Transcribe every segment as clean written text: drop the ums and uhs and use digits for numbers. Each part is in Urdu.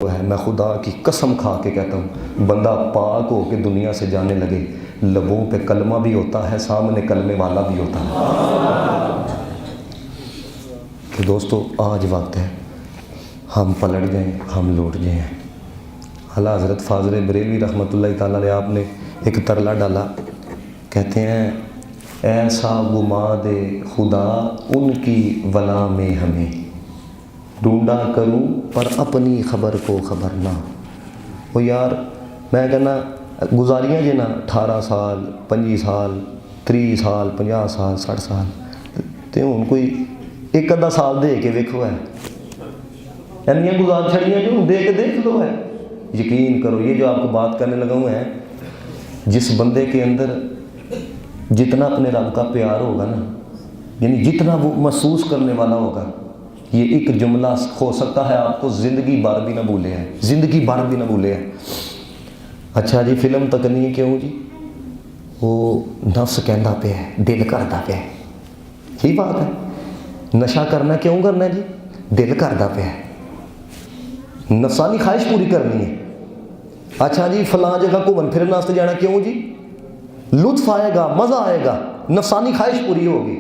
ہے، میں خدا کی قسم کھا کے کہتا ہوں، بندہ پاک ہو کے دنیا سے جانے لگے، لبوں پہ کلمہ بھی ہوتا ہے، سامنے کلمے والا بھی ہوتا ہے۔ کہ دوستو آج وقت ہے ہم پلٹ جائیں، ہم لوٹ جائیں۔ اعلیٰ حضرت فاضل بریلوی رحمۃ اللہ تعالیٰ علیہ آپ نے ایک ترلا ڈالا، کہتے ہیں ایسا گما دے خدا ان کی ولا میں ہمیں، ڈھونڈا کروں پر اپنی خبر کو خبر نہ۔ وہ یار میں کہنا گزاریاں جے نا 18 سال 25 سال 30 سال 50 سال 60 سال تے ہن کوئی ایک ادھا سال دے کے ویکھو ہے، اینیاں گزار چھڑیاں جو دے کے دیکھ لو ہے۔ یقین کرو یہ جو آپ کو بات کرنے لگا ہوں ہے، جس بندے کے اندر جتنا اپنے رب کا پیار ہوگا نا، یعنی جتنا وہ محسوس کرنے والا ہوگا، یہ ایک جملہ ہو سکتا ہے آپ کو زندگی بھر بھی نہ بھولے ہیں، زندگی بھر بھی نہ بھولے ہیں۔ اچھا جی فلم تک نہیں کیوں جی، وہ نفس کہندا پہ ہے، دل کردا پہ ہے، یہی بات ہے۔ نشہ کرنا کیوں کرنا ہے جی، دل کردا پہ ہے، نفسانی خواہش پوری کرنی ہے۔ اچھا جی فلاں جگہ گھومن پھرن واسطے جانا کیوں جی، لطف آئے گا، مزہ آئے گا، نفسانی خواہش پوری ہوگی۔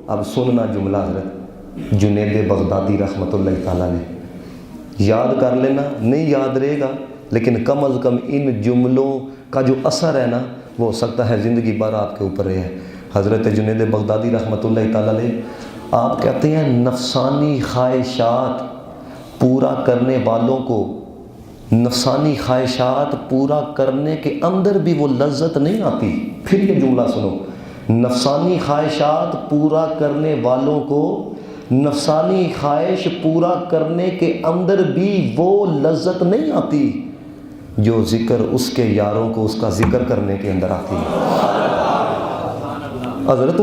اب سننا جملہ حضرت جنید بغدادی رحمۃ اللہ تعالیٰ نے، یاد کر لینا، نہیں یاد رہے گا لیکن کم از کم ان جملوں کا جو اثر ہے نا وہ ہو سکتا ہے زندگی بھر آپ کے اوپر رہے۔ حضرت جنید بغدادی رحمۃ اللہ تعالیٰ نے آپ کہتے ہیں نفسانی خواہشات پورا کرنے والوں کو، نفسانی خواہشات پورا کرنے کے اندر بھی وہ لذت نہیں آتی۔ پھر یہ جملہ سنو، نفسانی خواہشات پورا کرنے والوں کو نفسانی خواہش پورا کرنے کے اندر بھی وہ لذت نہیں آتی جو ذکر اس کے یاروں کو اس کا ذکر کرنے کے اندر آتی ہے۔ حضرت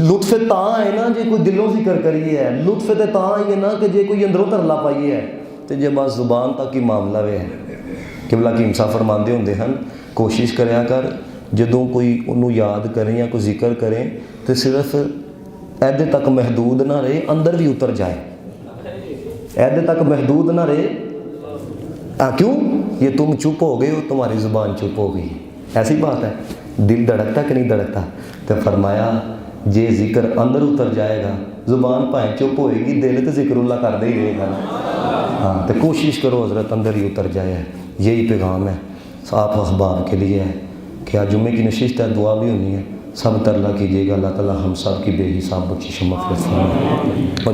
لطف تاں ہے نا جے کوئی دلوں ذکر کریے ہے، لطف تے تاں ہے نا کہ جے کوئی اندروں ترلا پائیے ہے، تے جے بس زبان تک ہی معاملہ وے ہے۔ قبلہ کی صاحب فرماندے ہوندے ہیں کوشش کریا کر جدوں کوئی انہوں یاد کریں یا کوئی ذکر کریں تو صرف عہدے تک محدود نہ رہے، اندر بھی اتر جائے، عہدے تک محدود نہ رہے۔ کیوں؟ یہ تم چپ ہو گئے ہو، تمہاری زبان چپ ہو گئی، ایسی بات ہے۔ دل دھڑکتا کہ نہیں دھڑکتا؟ تو فرمایا جے ذکر اندر اتر جائے گا، زبان پائیں چپ ہوئے گی، دل تو ذکر اللہ کر ہی رہے گا۔ ہاں تو کوشش کرو حضرت اندر ہی اتر جائے۔ یہی پیغام ہے آپ احباب کے لیے ہے کہ آج جمعے کی نشست ہے، دعا بھی ہونی ہے، سب ترلا کیجیے گا، اللہ تعالی ہم سب کی بے حساب بخشش و مغفرت فرمائے۔ اور